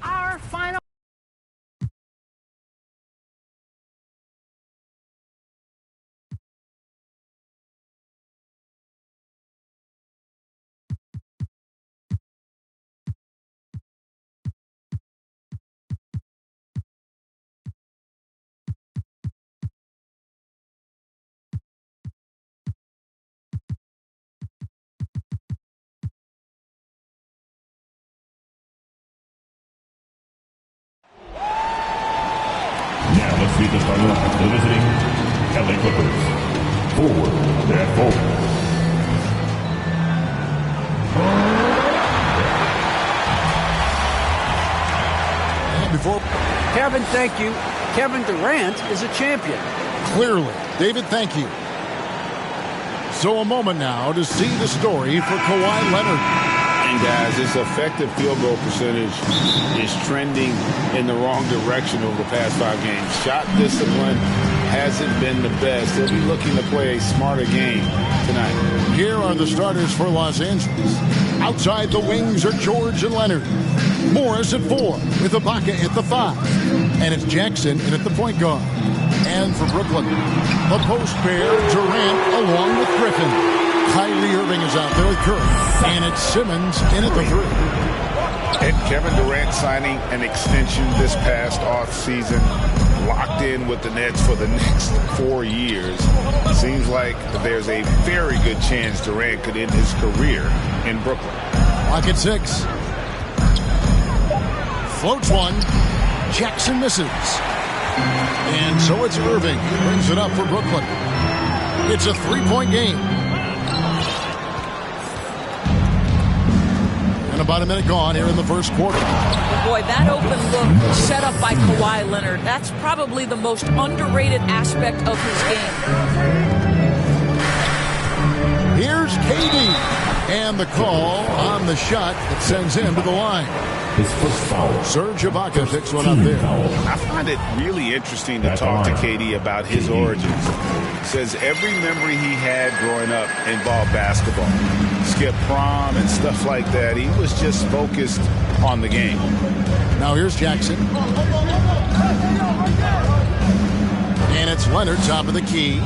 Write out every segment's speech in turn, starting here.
Our final. Now let's see the starting lineup for the visiting LA Clippers. Forward, Seth. Before Kevin, thank you. Kevin Durant is a champion. clearly, David, thank you. So a moment now to see the story for Kawhi Leonard. And guys, his effective field goal percentage is trending in the wrong direction over the past 5 games. Shot discipline hasn't been the best. He'll be looking to play a smarter game tonight. Here are the starters for Los Angeles. Outside the wings are George and Leonard. Morris at 4 with Ibaka at the 5. And it's Jackson in at the point guard. And for Brooklyn, the post pair, Durant along with Griffin. Kyrie Irving is out there with Curry. And it's Simmons in at the 3. And Kevin Durant signing an extension this past offseason, locked in with the Nets for the next 4 years. Seems like there's a very good chance Durant could end his career in Brooklyn. Clock at 6. Floats one. Jackson misses. And so it's Irving. He brings it up for Brooklyn. It's a 3-point game. And about a minute gone here in the first quarter. Boy, that open look set up by Kawhi Leonard, that's probably the most underrated aspect of his game. Here's KD. And the call on the shot that sends him to the line. His first foul. Serge Ibaka picks one up there. I find it really interesting to talk to KD about his origins. Says every memory he had growing up involved basketball. Skip prom and stuff like that. He was just focused on the game. Now here's Jackson. And it's Leonard, top of the key.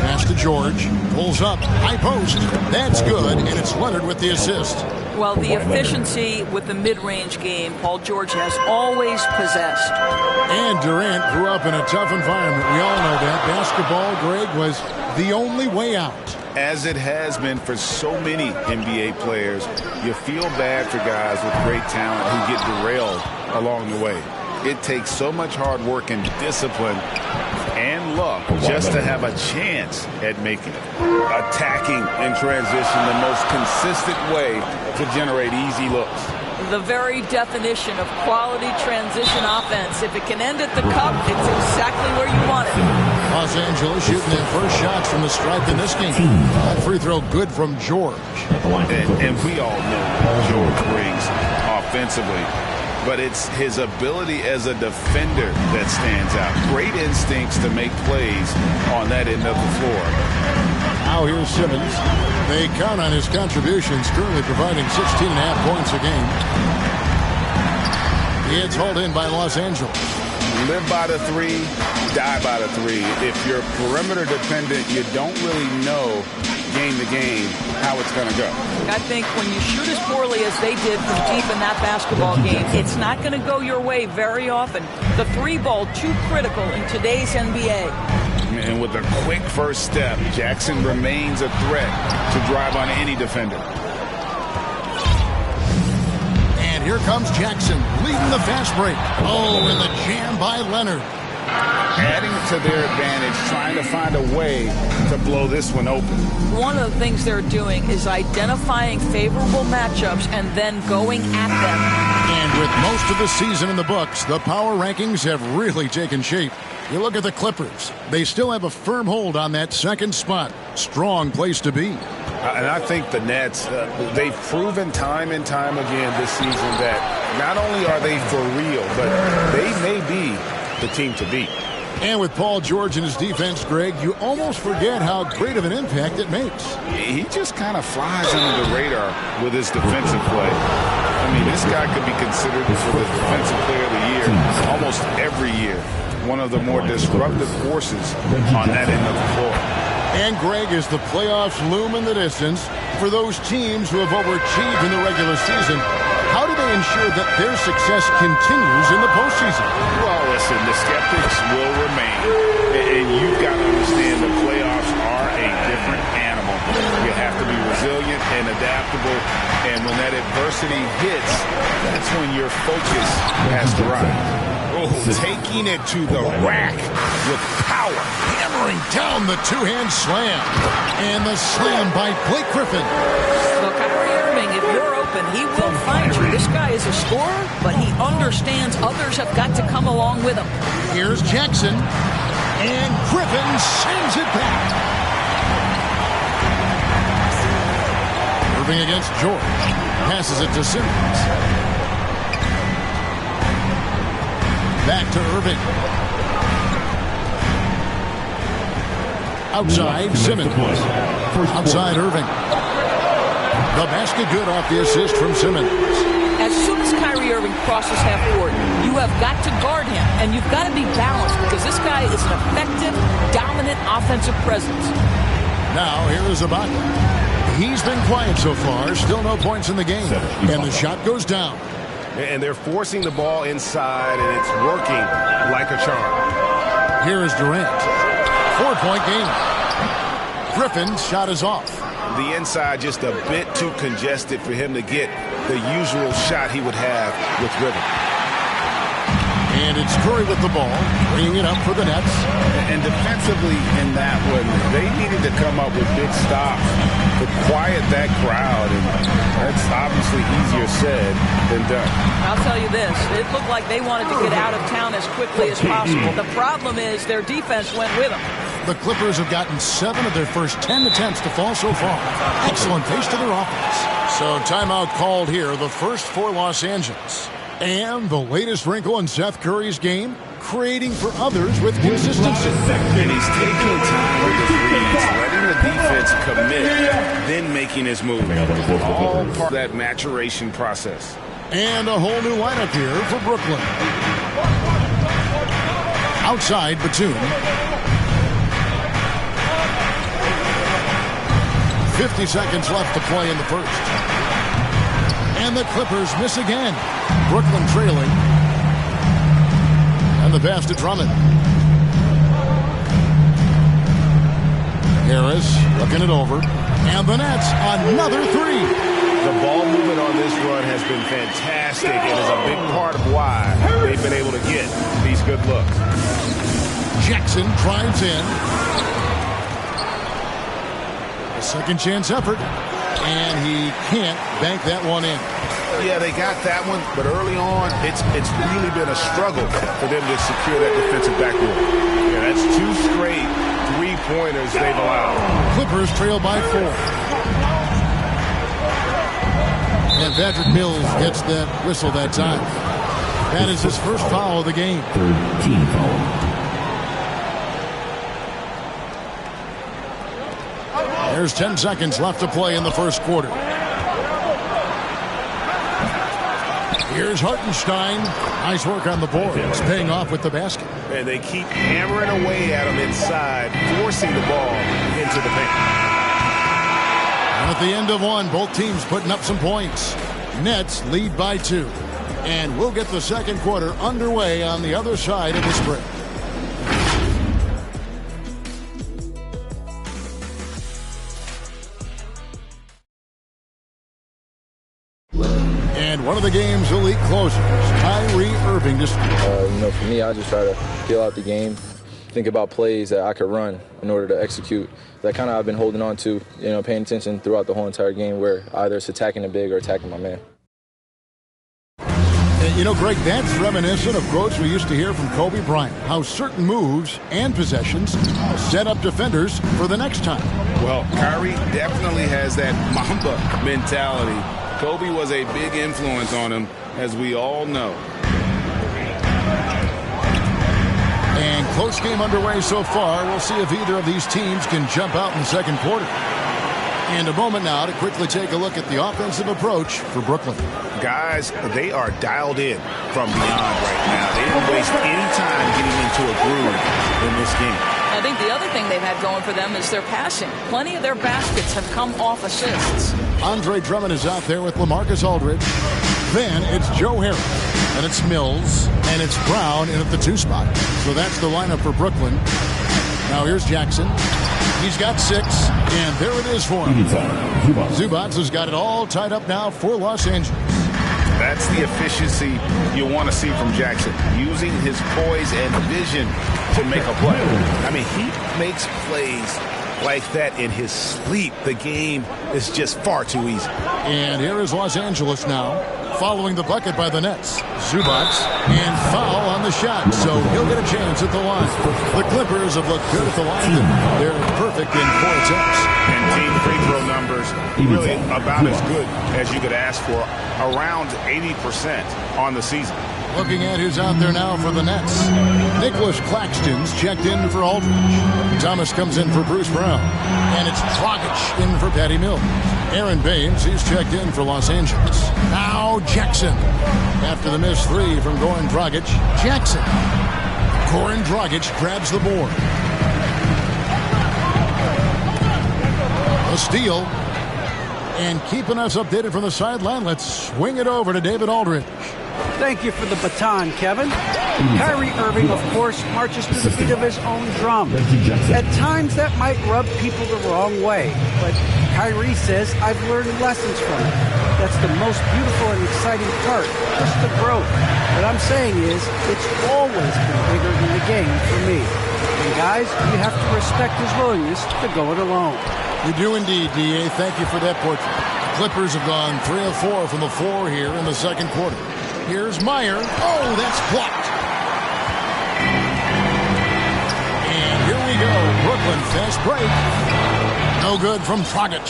Pass to George. Pulls up. High post. That's good. And it's Leonard with the assist. Well, the efficiency with the mid-range game, Paul George has always possessed. And Durant grew up in a tough environment. We all know that. Basketball, Greg, was the only way out. As it has been for so many NBA players, you feel bad for guys with great talent who get derailed along the way. It takes so much hard work and discipline and luck just to have a chance at making it. Attacking in transition, the most consistent way to generate easy looks. The very definition of quality transition offense. If it can end at the cup, it's exactly where you want it. Los Angeles shooting their first shots from the stripe in this game. That free throw good from George. And we all know what George brings offensively. But it's his ability as a defender that stands out. Great instincts to make plays on that end of the floor. Now here's Simmons. They count on his contributions, currently providing 16.5 points a game. It's hauled in by Los Angeles. Live by the 3, die by the 3. If you're perimeter dependent, you don't really know game to game how it's going to go. I think when you shoot as poorly as they did from deep in that basketball game, it's not going to go your way very often. The 3 ball too critical in today's NBA. And with a quick first step, Jackson remains a threat to drive on any defender. And here comes Jackson leading the fast break. Oh, and the jam by Leonard. Adding to their advantage, trying to find a way to blow this one open. One of the things they're doing is identifying favorable matchups and then going at them. And with most of the season in the books, the power rankings have really taken shape. You look at the Clippers. They still have a firm hold on that second spot. Strong place to be. And I think the Nets, they've proven time and time again this season that not only are they for real, but they may be the team to beat. And with Paul George and his defense, Greg, you almost forget how great of an impact it makes. He just kind of flies under the radar with his defensive play. I mean, this guy could be considered for the Defensive Player of the Year almost every year. One of the more disruptive forces on that end of the floor. And, Greg, as the playoffs loom in the distance, for those teams who have overachieved in the regular season, how do they ensure that their success continues in the postseason? Well, listen, the skeptics will remain. And you've got to understand the playoffs are a different animal. You have to be resilient and adaptable. And when that adversity hits, that's when your focus has to rise. Oh, taking it to the rack with power. Hammering down the two-hand slam. And the slam by Blake Griffin. So Kyrie Irving, if you're open, he will find you. This guy is a scorer, but he understands others have got to come along with him. Here's Jackson. And Griffin sends it back. Irving against George. Passes it to Simmons. Back to Irving. Outside, Simmons. Outside, Irving. The basket good off the assist from Simmons. As soon as Kyrie Irving crosses half court, you have got to guard him, and you've got to be balanced because this guy is an effective, dominant offensive presence. Now, here is Ibaka. He's been quiet so far. Still no points in the game. And the shot goes down. And they're forcing the ball inside, and it's working like a charm. Here is Durant. 4-point game. Griffin's shot is off. The inside just a bit too congested for him to get the usual shot he would have with rhythm. And it's Curry with the ball, bringing it up for the Nets. And defensively in that one, they needed to come up with big stops to quiet that crowd. And that's obviously easier said than done. I'll tell you this. It looked like they wanted to get out of town as quickly as possible. The problem is their defense went with them. The Clippers have gotten 7 of their first 10 attempts to fall so far. Excellent pace to their offense. So timeout called here, the first for Los Angeles. And the latest wrinkle in Seth Curry's game, creating for others with consistency. And he's taking time with his reads, letting the defense commit, then making his move. All part of that maturation process. And a whole new lineup here for Brooklyn. Outside, Batum. 50 seconds left to play in the first. And the Clippers miss again. Brooklyn trailing. And the pass to Drummond. Harris looking it over. And the Nets, another three. The ball movement on this run has been fantastic and is a big part of why they've been able to get these good looks. Jackson drives in. A second chance effort. And he can't bank that one in. Yeah, they got that one, but early on, it's really been a struggle for them to secure that defensive backboard. Yeah, that's 2 straight three-pointers they've allowed. Clippers trail by 4. And Patrick Mills gets that whistle that time. That is his first foul of the game. Third team foul. There's 10 seconds left to play in the first quarter. Here's Hartenstein. Nice work on the boards, paying off with the basket. And they keep hammering away at him inside, forcing the ball into the paint. And at the end of one, both teams putting up some points. Nets lead by 2. And we'll get the second quarter underway on the other side of the spread. And one of the game's elite closers, Kyrie Irving. For me, I just try to feel out the game, think about plays that I could run in order to execute. That kind of I've been holding on to, paying attention throughout the whole entire game where either it's attacking the big or attacking my man. You know, Greg, that's reminiscent of quotes we used to hear from Kobe Bryant, how certain moves and possessions set up defenders for the next time. Well, Kyrie definitely has that Mamba mentality. Kobe was a big influence on him, as we all know. And close game underway so far. We'll see if either of these teams can jump out in the second quarter. And a moment now to quickly take a look at the offensive approach for Brooklyn. Guys, they are dialed in from beyond right now. They didn't waste any time getting into a groove in this game. I think the other thing they've had going for them is their passing. Plenty of their baskets have come off assists. Andre Drummond is out there with LaMarcus Aldridge. Then it's Joe Harris, and it's Mills, and it's Brown in at the 2 spot. So that's the lineup for Brooklyn. Now here's Jackson. He's got 6, and there it is for him. Zubac has got it all tied up now for Los Angeles. That's the efficiency you want to see from Jackson, using his poise and vision to make a play. I mean, he makes plays like that in his sleep. The game is just far too easy. And here is Los Angeles now, following the bucket by the Nets. Zubac, and foul on the shot, so he'll get a chance at the line. The Clippers have looked good at the line. They're perfect in 4 attempts. And team free throw numbers really about as good as you could ask for, around 80% on the season. Looking at who's out there now for the Nets. Nicholas Claxton's checked in for Aldridge. Thomas comes in for Bruce Brown. And it's Dragic in for Patty Mills. Aaron Baines, he's checked in for Los Angeles. Now Jackson. After the missed 3 from Goran Dragic, Jackson. Goran Dragic grabs the board. A steal. And keeping us updated from the sideline, let's swing it over to David Aldridge. Thank you for the baton, Kevin. Kyrie Irving, of course, marches to the beat of his own drum. At times, that might rub people the wrong way, but Kyrie says, I've learned lessons from it. That's the most beautiful and exciting part, just the growth. What I'm saying is, it's always been bigger than the game for me. And guys, you have to respect his willingness to go it alone. You do indeed, D.A. Thank you for that portrait. The Clippers have gone 3 of 4 from the floor here in the second quarter. Here's Meyer. Oh, that's blocked. And here we go. Brooklyn fast break. No good from Dragic.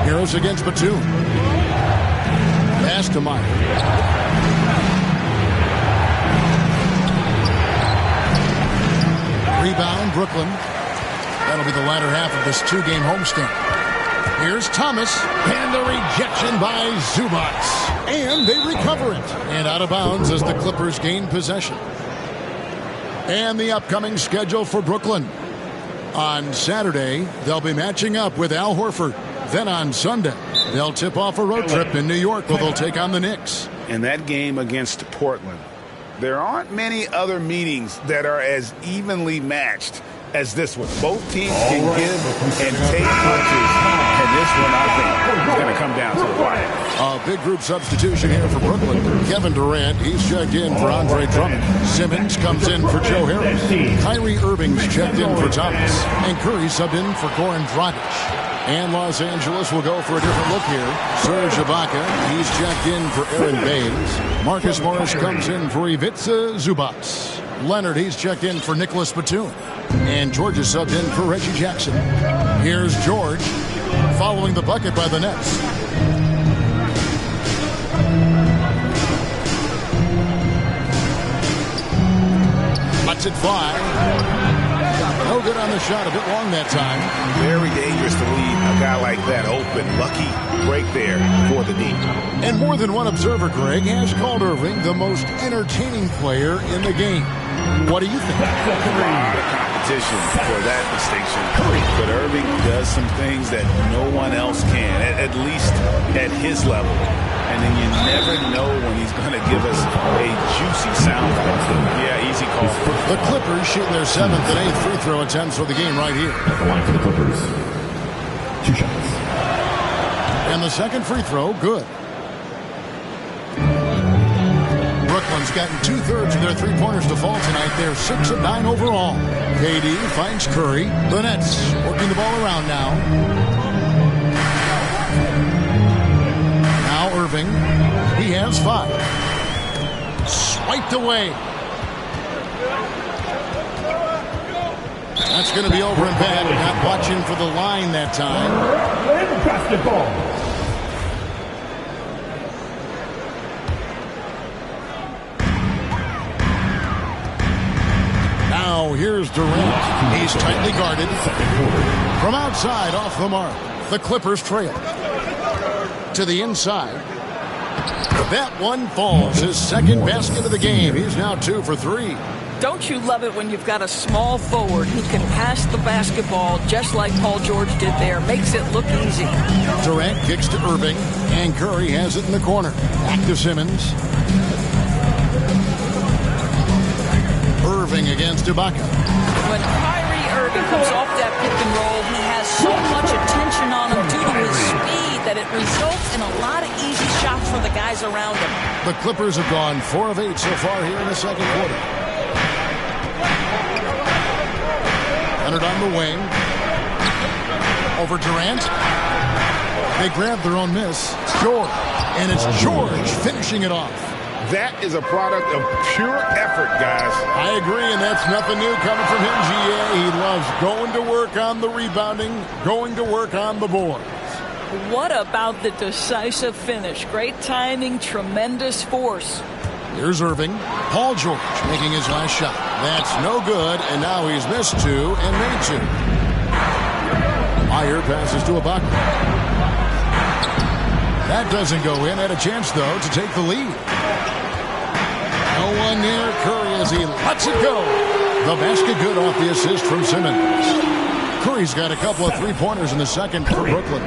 Heroes against Batum. Pass to Meyer. Rebound, Brooklyn. That'll be the latter half of this 2-game homestand. Here's Thomas, and the rejection by Zubac. And they recover it. And out of bounds as the Clippers gain possession. And the upcoming schedule for Brooklyn. On Saturday, they'll be matching up with Al Horford. Then on Sunday, they'll tip off a road trip in New York where they'll take on the Knicks. In that game against Portland, there aren't many other meetings that are as evenly matched as this one. Both teams can give and take punches. And this one, I think, is going to come down to the wire. A big group substitution here for Brooklyn. Kevin Durant, he's checked in for Andre Drummond. Simmons comes in for Joe Harris. Kyrie Irving's checked in for Thomas. And Curry subbed in for Goran Dragic. And Los Angeles will go for a different look here. Serge Ibaka, he's checked in for Aaron Baines. Marcus Morris comes in for Ivica Zubac. Leonard, he's checked in for Nicholas Batum. And George is subbed in for Reggie Jackson. Here's George, following the bucket by the Nets. Lets it fly. No good on the shot, a bit long that time. Very dangerous to leave a guy like that open. Lucky break there for the D. And more than one observer, Greg, has called Irving the most entertaining player in the game. What do you think? A lot of competition for that distinction. But Irving does some things that no one else can, at least at his level. And then you never know when he's going to give us a juicy sound. Yeah, easy call. The Clippers shooting their 7th and 8th free throw attempts for the game right here. At the line for the Clippers. 2 shots. And the second free throw, good. Brooklyn's gotten 2/3 of their three-pointers to fall tonight. They're 6 of 9 overall. KD finds Curry. The Nets working the ball around now. knocked away. That's going to be over and bad. Not watching for the line that time. Basketball. Now here's Durant. He's tightly guarded. From outside, off the mark. The Clippers trail. To the inside. That one falls. His second basket of the game. He's now 2 for 3. Don't you love it when you've got a small forward who can pass the basketball just like Paul George did there? Makes it look easy. Durant kicks to Irving, and Curry has it in the corner. Back to Simmons. Irving against Ibaka. When Kyrie Irving comes off that pick and roll, he has so much attention on him due to his speed that it results in a lot of easy shots for the guys around him. The Clippers have gone 4 of 8 so far here in the second quarter. Leonard on the wing. Over Durant. They grab their own miss. George. And it's George finishing it off. That is a product of pure effort, guys. I agree, and that's nothing new coming from H.M.J.A. He loves going to work on the rebounding, going to work on the boards. What about the decisive finish? Great timing, tremendous force. Here's Irving. Paul George making his last shot. That's no good, and now he's missed 2 and made 2. Meyer passes to Ibaka. That doesn't go in. Had a chance, though, to take the lead. No one near Curry as he lets it go. The basket good off the assist from Simmons. Curry's got a couple of three-pointers in the second for Brooklyn.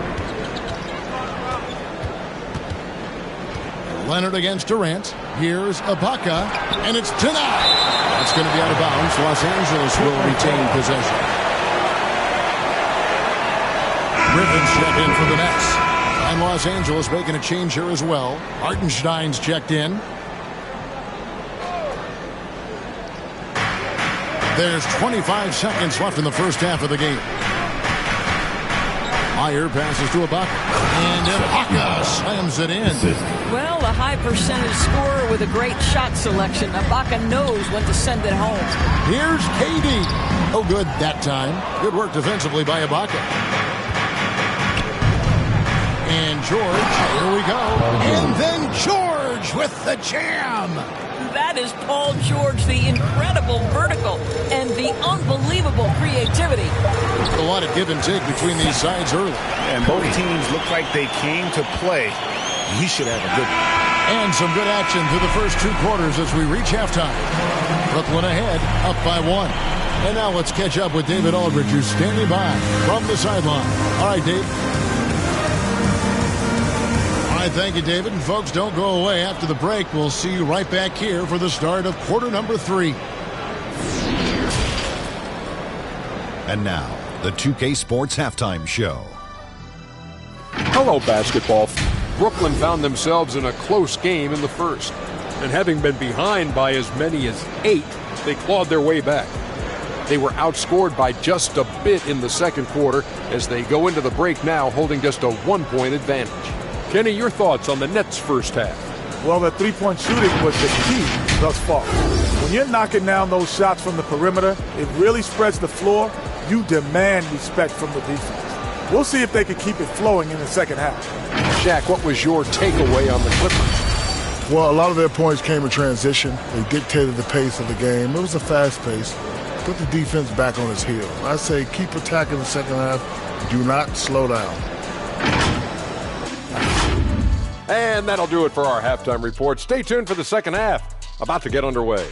Leonard against Durant. Here's Ibaka, and it's denied. That's going to be out of bounds. Los Angeles will retain possession. Griffin's checked in for the Nets. And Los Angeles making a change here as well. Hartenstein's checked in. There's 25 seconds left in the first half of the game. Meyer passes to Ibaka. And Ibaka slams it in. Well, a high percentage scorer with a great shot selection. Ibaka knows when to send it home. Here's KD. Oh, good that time. Good work defensively by Ibaka. And George, here we go. And then George with the jam. That is Paul George, the incredible vertical and the unbelievable creativity. A lot of give and take between these sides early. And both teams look like they came to play. He should have a good one. And some good action through the first 2 quarters as we reach halftime. Brooklyn ahead, up by 1. And now let's catch up with David Aldridge, who's standing by from the sideline. All right, Dave. All right, thank you, David. And folks, don't go away. After the break, we'll see you right back here for the start of quarter number 3. And now, the 2K Sports Halftime Show. Hello, basketball. Brooklyn found themselves in a close game in the first. And having been behind by as many as 8, they clawed their way back. They were outscored by just a bit in the second quarter as they go into the break now holding just a 1-point advantage. Kenny, your thoughts on the Nets' first half? Well, the three-point shooting was the key thus far. When you're knocking down those shots from the perimeter, it really spreads the floor. You demand respect from the defense. We'll see if they can keep it flowing in the second half. Shaq, what was your takeaway on the Clippers? Well, a lot of their points came in transition. They dictated the pace of the game. It was a fast pace. Put the defense back on its heels. I say keep attacking the second half. Do not slow down. And that'll do it for our halftime report. Stay tuned for the second half. About to get underway.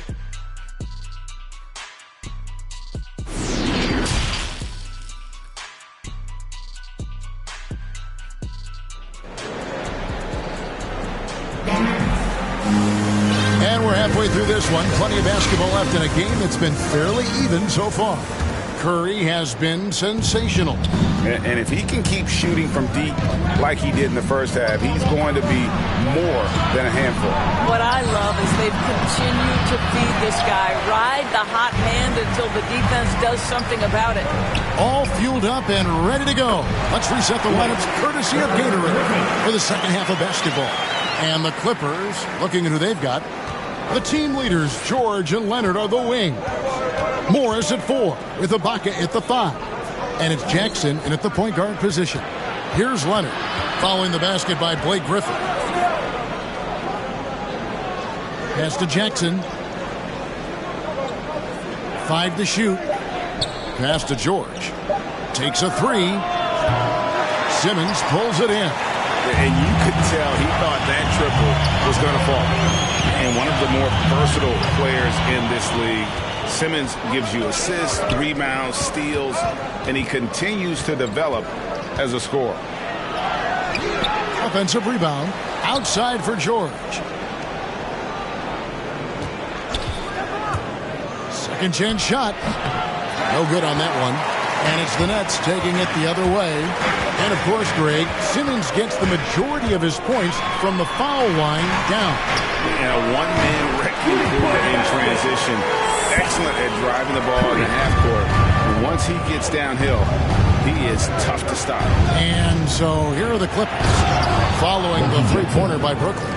And we're halfway through this one. Plenty of basketball left in a game that's been fairly even so far. Curry has been sensational. And if he can keep shooting from deep like he did in the first half, he's going to be more than a handful. What I love is they've continued to feed this guy. Ride the hot hand until the defense does something about it. All fueled up and ready to go. Let's reset the lineups courtesy of Gatorade for the second half of basketball. And the Clippers, looking at who they've got. The team leaders, George and Leonard, are the wing. Morris at 4, with Ibaka at the 5. And it's Jackson in at the point guard position. Here's Leonard, following the basket by Blake Griffin. Pass to Jackson. 5 to shoot. Pass to George. Takes a 3. Simmons pulls it in. And you could tell he thought that triple was going to fall. And one of the more versatile players in this league. Simmons gives you assists, rebounds, steals, and he continues to develop as a scorer. Offensive rebound. Outside for George. Second chance shot. No good on that one. And it's the Nets taking it the other way. And, of course, Greg, Simmons gets the majority of his points from the foul line down. And a one-man wrecking in transition. Excellent at driving the ball in the half court. And once he gets downhill, he is tough to stop. And so here are the Clippers following the three-pointer by Brooklyn.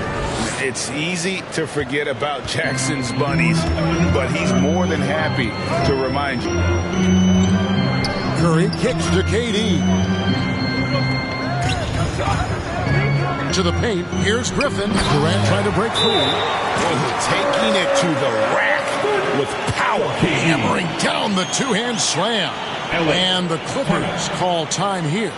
It's easy to forget about Jackson's bunnies, but he's more than happy to remind you. Curry kicks to KD. To the paint. Here's Griffin. Durant trying to break free. Taking it to the rack with power. Hammering down the two-hand slam. And the Clippers call time here.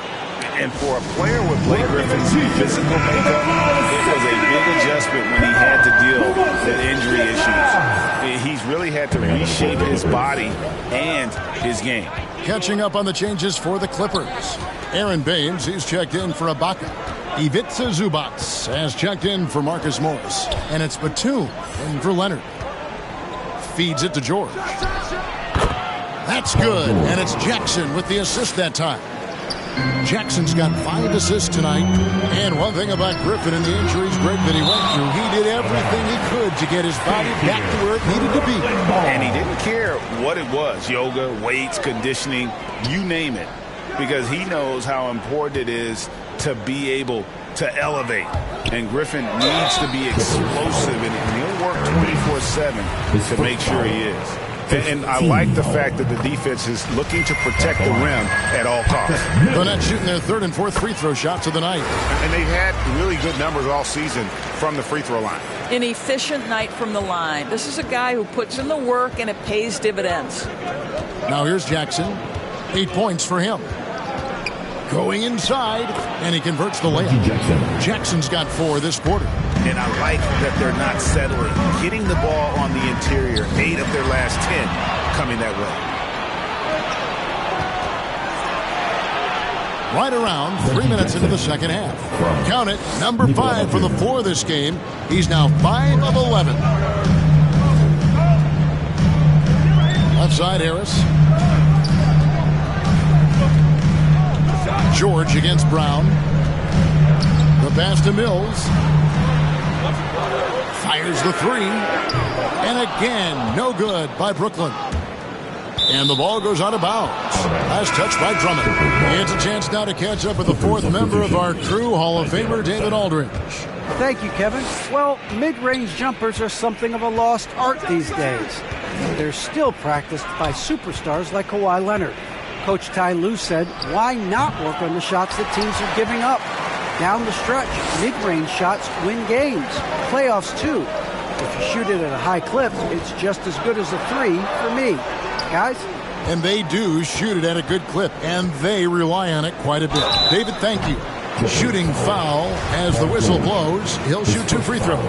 And for a player with Blake Griffin's physical makeup, it was a big adjustment when he had to deal with injury issues. He's really had to reshape his body and his game. Catching up on the changes for the Clippers. Aaron Baines, he's checked in for Ibaka. Ivica Zubac has checked in for Marcus Morris. And it's Batum in for Leonard. Feeds it to George. That's good. And it's Jackson with the assist that time. Jackson's got 5 assists tonight. And one thing about Griffin and the injuries, Greg, that he went through, he did everything he could to get his body back to where it needed to be. And he didn't care what it was, yoga, weights, conditioning, you name it, because he knows how important it is to be able to elevate. And Griffin needs to be explosive, and he'll work 24/7 to make sure he is. And I like the fact that the defense is looking to protect the rim at all costs. The Nets shooting their 3rd and 4th free throw shots of the night. And they've had really good numbers all season from the free throw line. An efficient night from the line. This is a guy who puts in the work and it pays dividends. Now here's Jackson. 8 points for him. Going inside, and he converts the layup. Jackson's got 4 this quarter. And I like that they're not settling. Getting the ball on the interior, 8 of their last 10 coming that way. Right around 3 minutes into the second half. Count it, number 5 for the floor this game. He's now 5 of 11. Left side, Harris. George against Brown. The pass to Mills. Fires the 3. And again, no good by Brooklyn. And the ball goes out of bounds. Last touch by Drummond. It's a chance now to catch up with the 4th member of our crew, Hall of Famer David Aldridge. Thank you, Kevin. Well, mid-range jumpers are something of a lost art these days. They're still practiced by superstars like Kawhi Leonard. Coach Ty Lue said, why not work on the shots that teams are giving up? Down the stretch, mid-range shots win games. Playoffs, too. If you shoot it at a high clip, it's just as good as a 3 for me. Guys? And they do shoot it at a good clip, and they rely on it quite a bit. David, thank you. Shooting foul as the whistle blows. He'll shoot 2 free throws.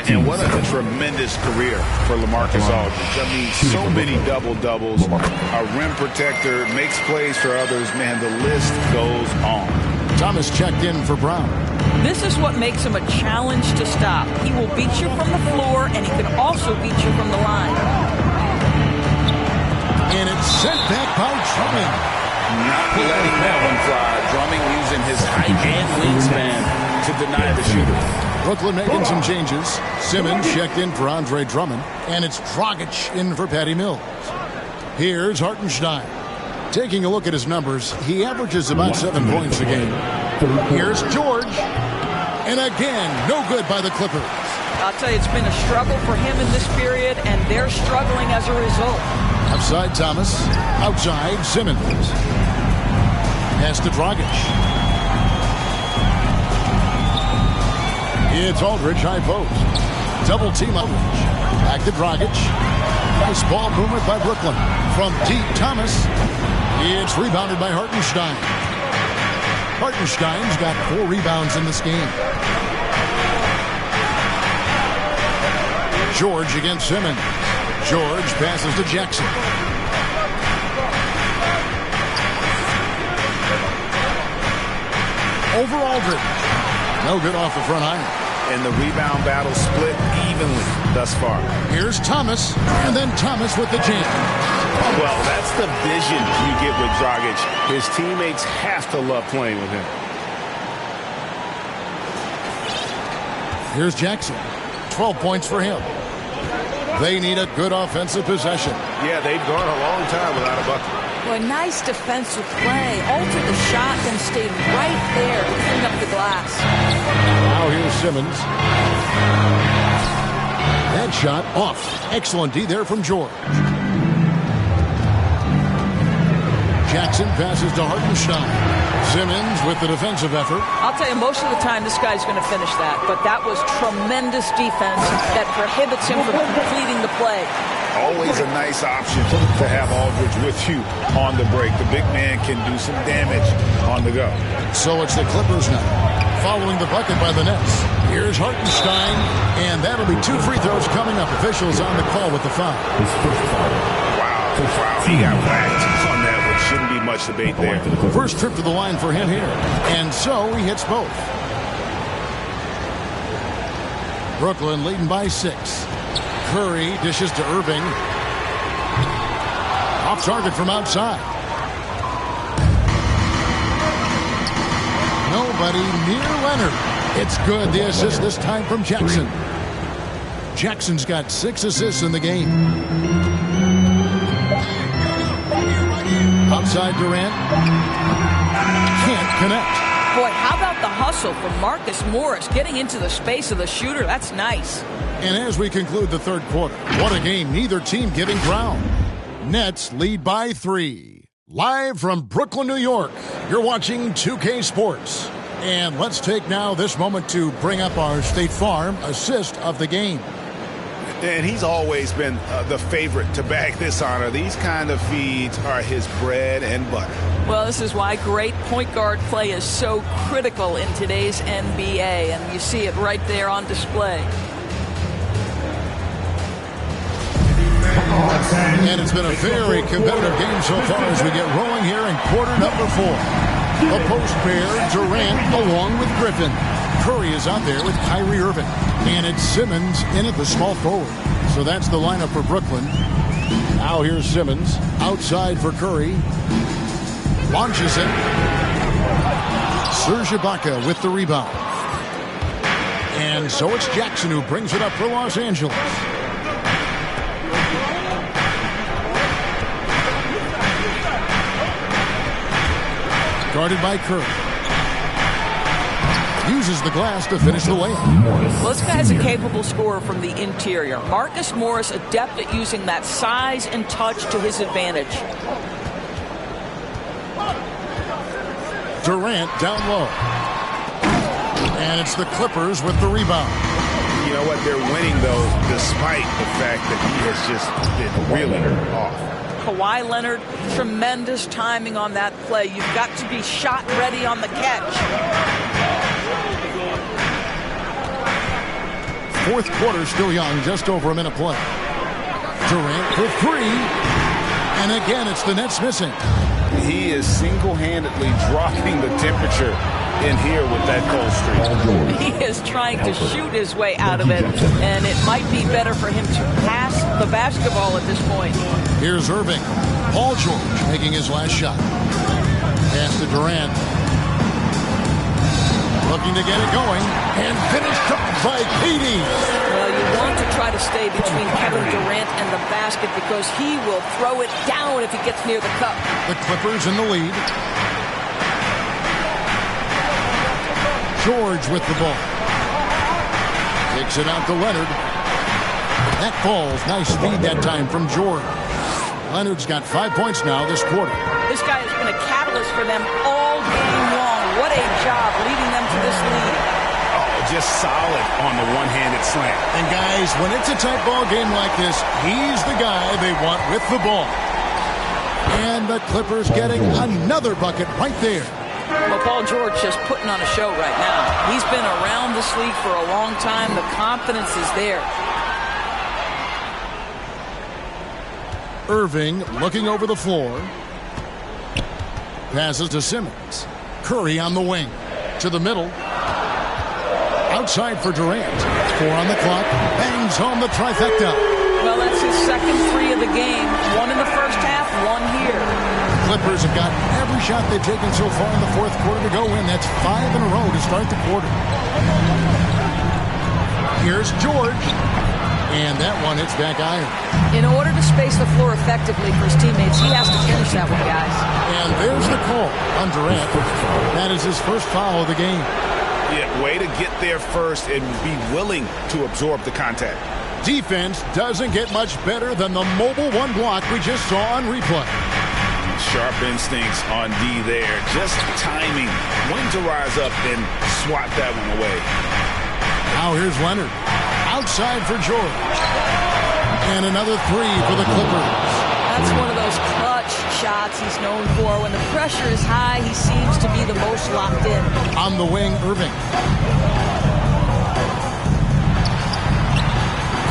And what a tremendous career for LaMarcus Aldridge. I mean, so many double-doubles. A rim protector, makes plays for others. Man, the list goes on. Thomas checked in for Brown. This is what makes him a challenge to stop. He will beat you from the floor, and he can also beat you from the line. And it's sent back by Drummond. Not letting that one fly. Drumming using his height and wingspan to deny the shooter. Brooklyn making some changes. Simmons checked in for Andre Drummond. And it's Dragic in for Patty Mills. Here's Hartenstein. Taking a look at his numbers, he averages about 7 points a game. Here's George. And again, no good by the Clippers. I'll tell you, it's been a struggle for him in this period, and they're struggling as a result. Outside Thomas. Outside Simmons. Pass to Dragic. It's Aldridge, high post. Double team Aldridge. Back to Dragic. Nice ball movement by Brooklyn. From deep, Thomas. It's rebounded by Hartenstein. Hartenstein's got 4 rebounds in this game. George against Simmons. George passes to Jackson. Over Aldridge. No good off the front iron. And the rebound battle split evenly thus far. Here's Thomas, and then Thomas with the jam. Well, that's the vision you get with Dragic. His teammates have to love playing with him. Here's Jackson. 12 points for him. They need a good offensive possession. Yeah, they've gone a long time without a bucket. Well, nice defensive play. Alter the shot, then stayed right there to clean up the glass. Now here's Simmons. That shot off. Excellent D there from George. Jackson passes to Hartenstein. Simmons with the defensive effort. I'll tell you, most of the time this guy's going to finish that, but that was tremendous defense that prohibits him from completing the play. Always a nice option to have Aldridge with you on the break. The big man can do some damage on the go. So it's the Clippers now, following the bucket by the Nets. Here's Hartenstein, and that'll be 2 free throws coming up. Officials on the call with the foul. Wow, he got whacked on that one. Shouldn't be much debate there. First trip to the line for him here, and so he hits both. Brooklyn leading by 6. Curry dishes to Irving. Off target from outside. Nobody near Leonard. It's good. The assist this time from Jackson. Jackson's got 6 assists in the game. Outside Durant. Can't connect. Boy, how about the hustle from Marcus Morris getting into the space of the shooter? That's nice. And as we conclude the third quarter, what a game, neither team giving ground. Nets lead by 3. Live from Brooklyn, New York, you're watching 2K Sports. And let's take now this moment to bring up our State Farm assist of the game. And he's always been the favorite to bag this honor. These kind of feeds are his bread and butter. Well, this is why great point guard play is so critical in today's NBA. And you see it right there on display. And it's been a very competitive game so far as we get rolling here in quarter number 4. A post pair, Durant along with Griffin. Curry is out there with Kyrie Irving. And it's Simmons in at the small forward. So that's the lineup for Brooklyn. Now here's Simmons. Outside for Curry. Launches it. Serge Ibaka with the rebound. And so it's Jackson who brings it up for Los Angeles. Guarded by Curry. Uses the glass to finish the layup. Well, this guy's a capable scorer from the interior. Marcus Morris adept at using that size and touch to his advantage. Durant down low. And it's the Clippers with the rebound. You know what? They're winning, though, despite the fact that he has just been really off. Kawhi Leonard, tremendous timing on that play. You've got to be shot ready on the catch. Fourth quarter still young, just over a minute play. Durant for 3. And again, it's the Nets missing. He is single-handedly dropping the temperature in here with that cold streak. He is trying to shoot his way out of it, and it might be better for him to pass the basketball at this point. Here's Irving. Paul George making his last shot. Pass to Durant. Looking to get it going, and finished off by KD. Well, you want to try to stay between Kevin Durant and the basket because he will throw it down if he gets near the cup. The Clippers in the lead. George with the ball. They Kicks it out to Leonard. That falls. Nice speed that time from George. Leonard's got 5 points now this quarter. This guy has been a catalyst for them all game long. What a job leading them to this lead. Oh, just solid on the one-handed slam. And guys, when it's a tight ball game like this, he's the guy they want with the ball. And the Clippers getting another bucket right there. Well, Paul George just putting on a show right now. He's been around this league for a long time. The confidence is there. Irving looking over the floor. Passes to Simmons. Curry on the wing. To the middle. Outside for Durant. 4 on the clock. Bangs home the trifecta. Well, that's his second three of the game. One in the first half, one here. Clippers have gotten every shot they've taken so far in the fourth quarter to go in. That's 5 in a row to start the quarter. Here's George. And that one hits back iron. In order to space the floor effectively for his teammates, he has to finish that one, guys. And there's the call on Durant. That is his first foul of the game. Yeah, way to get there first and be willing to absorb the contact. Defense doesn't get much better than the mobile one block we just saw on replay. Sharp instincts on D there. Just timing when to rise up and swat that one away. Now here's Leonard. Outside for George. And another three for the Clippers. That's one of those clutch shots he's known for. When the pressure is high, he seems to be the most locked in. On the wing, Irving.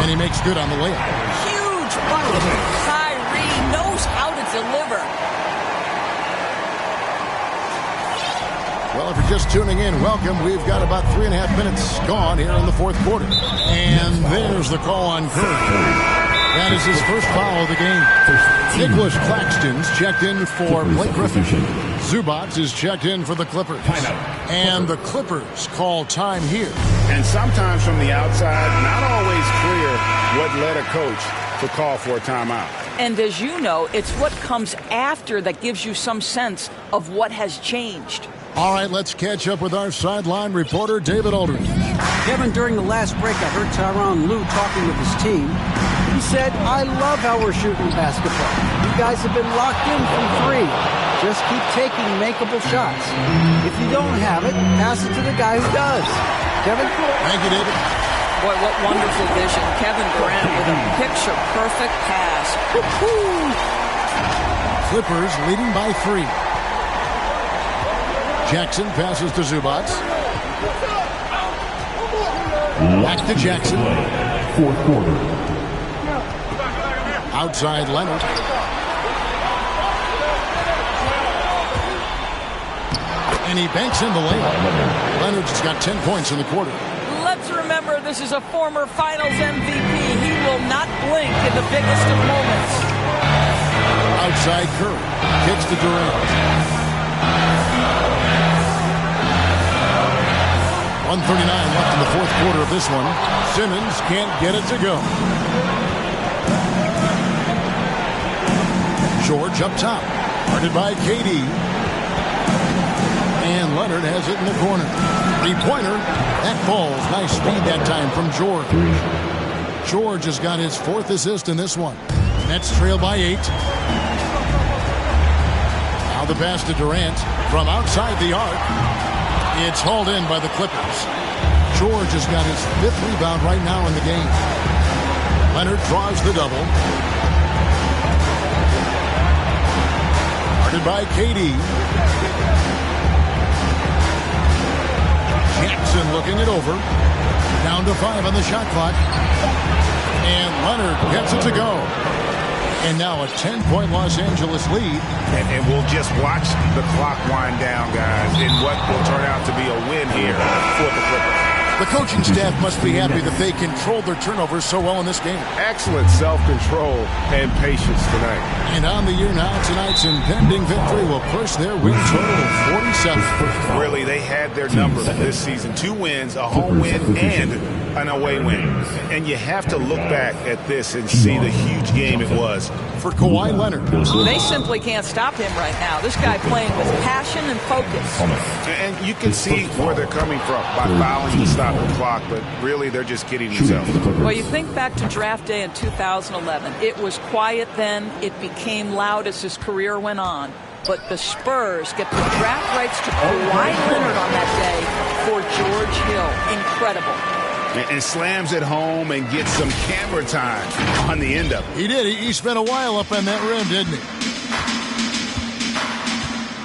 And he makes good on the layup. Huge bucket. Kyrie knows how to deliver. Well, if you're just tuning in, welcome. We've got about 3.5 minutes gone here in the fourth quarter. And there's the call on Curry. That is his first foul of the game. Nicholas Claxton's checked in for Blake Griffin. Zubac is checked in for the Clippers. And the Clippers call time here. And sometimes from the outside, not always clear what led a coach to call for a timeout. And as you know, it's what comes after that gives you some sense of what has changed. All right, let's catch up with our sideline reporter, David Aldridge. Kevin, during the last break, I heard Tyronn Lue talking with his team. He said, I love how we're shooting basketball. You guys have been locked in from three. Just keep taking makeable shots. If you don't have it, pass it to the guy who does. Kevin? Thank you, David. Boy, what wonderful vision. Kevin Durant with a picture-perfect pass. Woo-hoo! Clippers leading by 3. Jackson passes to Zubac. Back to Jackson. Fourth quarter. Outside Leonard. And he banks in the layup. Leonard's got 10 points in the quarter. Let's remember this is a former Finals MVP. He will not blink in the biggest of moments. Outside Curry. Kicks to Durant. 1:39 left in the fourth quarter of this one. Simmons can't get it to go. George up top. Guarded by KD. And Leonard has it in the corner. Three-pointer. That falls. Nice speed that time from George. George has got his 4th assist in this one. Nets trail by 8. Now the pass to Durant from outside the arc. It's hauled in by the Clippers. George has got his 5th rebound right now in the game. Leonard draws the double. Guarded by KD. Jackson looking it over. Down to 5 on the shot clock. And Leonard gets it to go. And now a 10-point Los Angeles lead. And we'll just watch the clock wind down, guys, in what will turn out to be a win here for the Clippers. The coaching staff must be happy that they controlled their turnovers so well in this game. Excellent self-control and patience tonight. And on the year now, tonight's impending victory will push their win total to 47. Really, they had their number this season. 2 wins, a home win, and an away win. And you have to look back at this and see the huge game it was. For Kawhi Leonard. They simply can't stop him right now. This guy playing with passion and focus. And you can see where they're coming from by fouling to stop the clock, but really they're just kidding themselves. Well, you think back to draft day in 2011. It was quiet then. It became loud as his career went on. But the Spurs get the draft rights to Kawhi Leonard on that day for George Hill. Incredible. And slams it home and gets some camera time on the end of it. He did. He spent a while up on that rim, didn't he?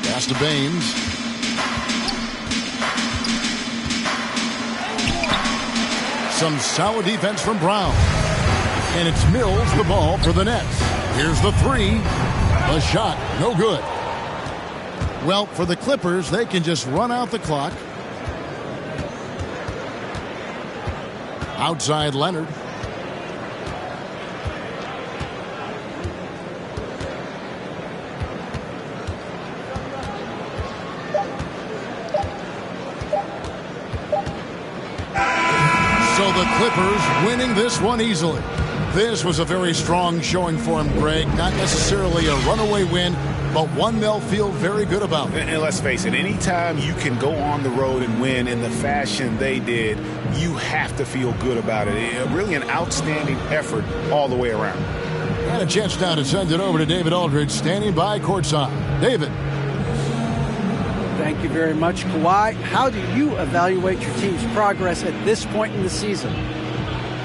Pass to Baines. Some solid defense from Brown. And it's Mills the ball for the Nets. Here's the three. A shot. No good. Well, for the Clippers, they can just run out the clock. Outside Leonard. So the Clippers winning this one easily. This was a very strong showing for him, Greg. Not necessarily a runaway win, but one they'll feel very good about. And let's face it, anytime you can go on the road and win in the fashion they did, you have to feel good about it. Really an outstanding effort all the way around. And a chance now to send it over to David Aldridge, standing by courtside. David. Thank you very much, Kawhi. How do you evaluate your team's progress at this point in the season?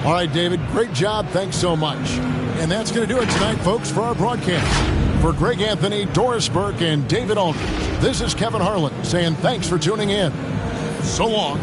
All right, David, great job. Thanks so much. And that's going to do it tonight, folks, for our broadcast. For Greg Anthony, Doris Burke, and David Aldridge, this is Kevin Harlan saying thanks for tuning in. So long.